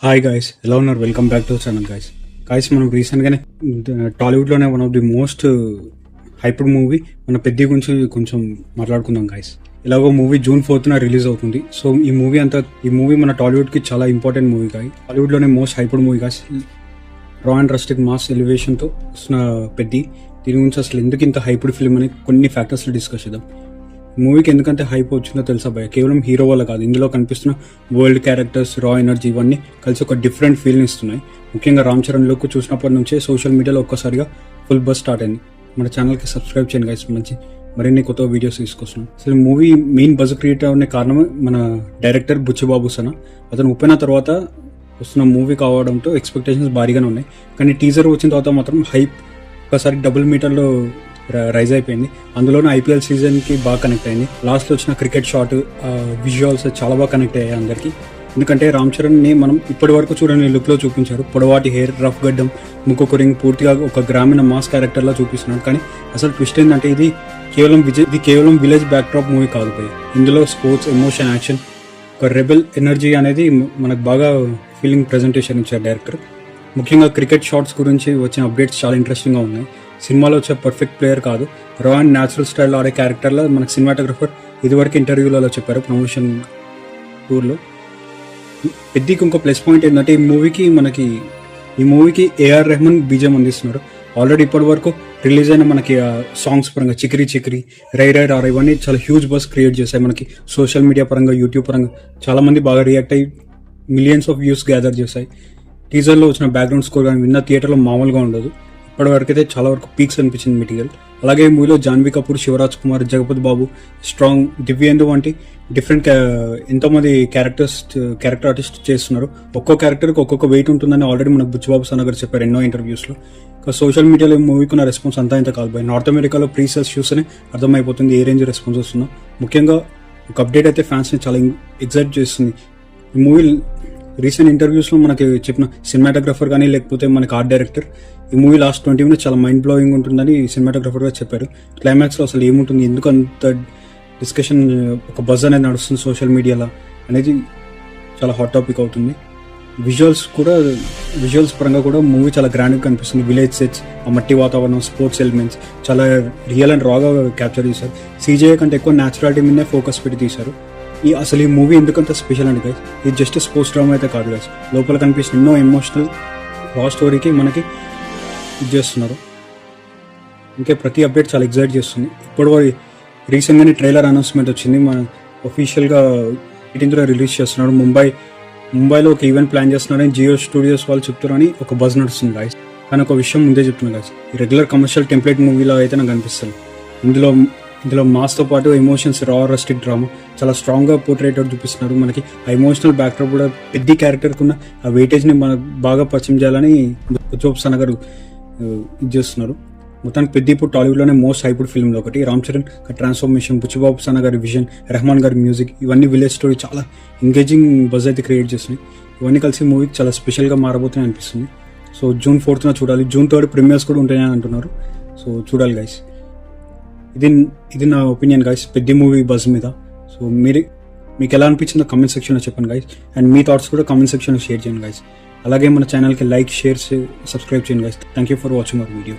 Hi guys, ఎలా ఉన్నారు? Welcome back to channel guys. మనం రీసెంట్గానే టాలీవుడ్లోనే one of the most hyped movie మన పెద్ది గురించి కొంచెం మాట్లాడుకుందాం గాయ్స్. ఇలాగో మూవీ June 4th రిలీజ్ అవుతుంది. సో ఈ మూవీ మన టాలీవుడ్కి చాలా ఇంపార్టెంట్ మూవీ గాయ్. టాలీవుడ్లోనే most hyped movie guys. Raw and rustic mass ఎలివేషన్తో వస్తున్న పెద్ది. దీని గురించి అసలు ఎందుకు ఇంత హైప్డ్ ఫిల్మ్ అని కొన్ని ఫ్యాక్టర్స్లో డిస్కస్ చేద్దాం. మూవీకి ఎందుకంటే హైప్ వచ్చిందో తెలుసా భయ, కేవలం హీరో వల్ల కాదు, ఇందులో కనిపిస్తున్న వరల్డ్ క్యారెక్టర్స్, రా ఎనర్జీ ఇవన్నీ కలిసి ఒక డిఫరెంట్ ఫీల్ని ఇస్తున్నాయి. ముఖ్యంగా రామ్ చరణ్ లుక్ చూసినప్పటి నుంచే సోషల్ మీడియాలో ఒక్కసారిగా ఫుల్ బస్ స్టార్ట్ అయింది. మన ఛానల్కి సబ్స్క్రైబ్ చేయండి గైస్, మంచి మరిన్ని కొత్త వీడియోస్ తీసుకొస్తున్నాం. అసలు మూవీ మెయిన్ బజ్ క్రియేట్ అనే కారణం మన డైరెక్టర్ బుచ్చి బాబు సన. అతను ఒప్పిన తర్వాత వస్తున్న మూవీ కావడంతో ఎక్స్పెక్టేషన్స్ భారీగానే ఉన్నాయి. కానీ టీజర్ వచ్చిన తర్వాత మాత్రం హైప్ ఒకసారి డబుల్ మీటర్లో రైజ్ అయిపోయింది. అందులోనే ఐపీఎల్ సీజన్కి బాగా కనెక్ట్ అయింది. లాస్ట్లో వచ్చిన క్రికెట్ షాట్, విజువల్స్ చాలా బాగా కనెక్ట్ అయ్యాయి అందరికీ. ఎందుకంటే రామ్ చరణ్ని మనం ఇప్పటి వరకు చూడని లుక్లో చూపించారు. పొడవాటి హెయిర్, రఫ్ గడ్డం, ముక్కు రింగ్, పూర్తిగా ఒక గ్రామీణ మాస్ క్యారెక్టర్లా చూపిస్తున్నాడు. కానీ అసలు ట్విస్ట్ ఏంటంటే ఇది కేవలం విలేజ్ బ్యాక్డ్రాప్ మూవీ కాదు పోయి. ఇందులో స్పోర్ట్స్, ఎమోషన్, యాక్షన్, ఒక రెబెల్ ఎనర్జీ అనేది మనకు బాగా ఫీలింగ్ ప్రెజెంటేషన్ ఇచ్చారు డైరెక్టర్. ముఖ్యంగా క్రికెట్ షాట్స్ గురించి వచ్చిన అప్డేట్స్ చాలా ఇంట్రెస్టింగ్గా ఉన్నాయి. సినిమాలో వచ్చే పర్ఫెక్ట్ ప్లేయర్ కాదు, రా అండ్ న్యాచురల్ స్టైల్లో ఆడే క్యారెక్టర్లో మనకు సినిమాటోగ్రఫర్ ఇదివరకు ఇంటర్వ్యూలలో చెప్పారు ప్రమోషన్ టూర్లో. పెద్దికి ఇంకో ప్లస్ పాయింట్ ఏంటంటే ఈ మూవీకి ఏఆర్ రెహమాన్ బీజం అందిస్తున్నారు. ఆల్రెడీ ఇప్పటి వరకు రిలీజ్ అయిన మనకి సాంగ్స్ పరంగా చికిరి చికిరి, రై రై రారా ఇవన్నీ చాలా హ్యూజ్ బస్ క్రియేట్ చేశాయి. మనకి సోషల్ మీడియా పరంగా, యూట్యూబ్ పరంగా చాలామంది బాగా రియాక్ట్ అయ్యి మిలియన్స్ ఆఫ్ వ్యూస్ గ్యాదర్ చేశాయి. టీజర్లో వచ్చిన బ్యాక్గ్రౌండ్ స్కోర్ కానీ విన్న థియేటర్లో మామూలుగా ఉండదు. ఇప్పటి వరకు అయితే చాలా వరకు పీక్స్ అనిపించింది మెటీరియల్. అలాగే మూవీలో జాన్వీ కపూర్, శివరాజ్ కుమార్, జగపతి బాబు, స్ట్రాంగ్, దివ్యేందు వంటి డిఫరెంట్ ఎంతోమంది క్యారెక్టర్ ఆర్టిస్ట్ చేస్తున్నారు. ఒక్కో క్యారెక్టర్కి ఒక్కొక్క వెయిట్ ఉంటుందని ఆల్రెడీ మనకు బుచ్చిబాబు సన్న గారు చెప్పారు ఎన్నో ఇంటర్వ్యూస్లో. సోషల్ మీడియాలో మూవీకి ఉన్న రెస్పాన్స్ అంతా ఇంత కాదు బాయ్. నార్త్ అమెరికాలో ప్రీసేల్స్ చూస్తేనే అర్థమైపోతుంది ఏ రేంజ్ రెస్పాన్స్ వస్తుందో. ముఖ్యంగా ఒక అప్డేట్ అయితే ఫ్యాన్స్ని చాలా ఎగ్జైట్ చేస్తుంది. ఈ మూవీ రీసెంట్ ఇంటర్వ్యూస్లో మనకి చెప్పిన సినిమాటోగ్రఫర్ కానీ లేకపోతే మనకి ఆర్ట్ డైరెక్టర్, ఈ మూవీ లాస్ట్ 20 minutes చాలా మైండ్ బ్లోయింగ్ ఉంటుందని సినిమాటోగ్రఫర్ గా చెప్పారు. క్లైమాక్స్లో అసలు ఏముంటుంది, ఎందుకు అంత డిస్కషన్, ఒక బజ్ అనేది నడుస్తుంది సోషల్ మీడియాలో అనేది చాలా హాట్ టాపిక్ అవుతుంది. విజువల్స్ పరంగా కూడా మూవీ చాలా గ్రాండ్గా కనిపిస్తుంది. విలేజ్ సెట్స్, ఆ మట్టి వాతావరణం, స్పోర్ట్స్ ఎలిమెంట్స్ చాలా రియల్ అండ్ రాగా క్యాప్చర్ చేశారు. సీజీఐ కంటే ఎక్కువ న్యాచురాలిటీ మీదే ఫోకస్ పెట్టి తీశారు. అసలు ఈ మూవీ ఎందుకంత స్పెషల్ అండి గైస్, ఇది జస్ట్ స్పోర్ట్స్ డ్రామా అయితే కాదు గైస్. లోపల కనిపిస్తున్న ఎన్నో ఎమోషనల్ రా స్టోరీకి మనకి ఇది చేస్తున్నారు. ఇంకా ప్రతి అప్డేట్ చాలా ఎగ్జైట్ చేస్తుంది. ఇప్పుడు రీసెంట్గానే ట్రైలర్ అనౌన్స్మెంట్ వచ్చింది. మన ఒఫీషియల్గా 18th రిలీజ్ చేస్తున్నారు. ముంబైలో ఒక ఈవెంట్ ప్లాన్ చేస్తున్నారని జియో స్టూడియోస్ వాళ్ళు చెప్తున్నారని ఒక బజ్ నడుస్తుంది గాయస్. కానీ ఒక విషయం ముందే చెప్తున్నా గాయస్, ఈ రెగ్యులర్ కమర్షియల్ టెంప్లెట్ మూవీలో అయితే నాకు అనిపిస్తుంది. ఇందులో మాస్తో పాటు ఎమోషన్స్, రా రస్టిక్ డ్రామా చాలా స్ట్రాంగ్గా పోర్ట్రేట్ చూపిస్తున్నారు. మనకి ఆ ఎమోషనల్ బ్యాక్డ్రాప్ కూడా పెద్ద క్యారెక్టర్కి ఉన్న ఆ వెయిటేజ్ని మనకు బాగా పరిచయం చేయాలని బుచ్చిబాబు సన్న గారు ఇది చేస్తున్నారు. మొత్తానికి పెద్ద ఇప్పుడు టాలీవుడ్లోనే మోస్ట్ హైప్డ్ ఫిల్మ్లో ఒకటి. రామ్ చరణ్ ట్రాన్స్ఫర్మేషన్, బుచ్చిబాబు సన్న గారి విజన్, రెహమాన్ గారి మ్యూజిక్, ఇవన్నీ విలేజ్ స్టోరీ చాలా ఎంగేజింగ్ బజ్ అయితే క్రియేట్ చేస్తున్నాయి. ఇవన్నీ కలిసి మూవీకి చాలా స్పెషల్గా మారబోతున్నాయి అనిపిస్తుంది. సో June 4th చూడాలి. June 3rd ప్రీమియర్స్ కూడా ఉంటాయని అంటున్నారు. సో చూడాలి గైస్. ఇది నా ఒపీనియన్ గైస్ పెద్ద మూవీ బజ్ మీద. సో మీకు ఎలా అనిపించిందో కామెంట్ సెక్షన్లో చెప్పండి గైస్. అండ్ మీ థాట్స్ కూడా కామెంట్ సెక్షన్లో షేర్ చేయండి గైస్. అలాగే మన ఛానల్కి లైక్, షేర్, సబ్స్క్రైబ్ చేయండి guys. Thank you for watching our video.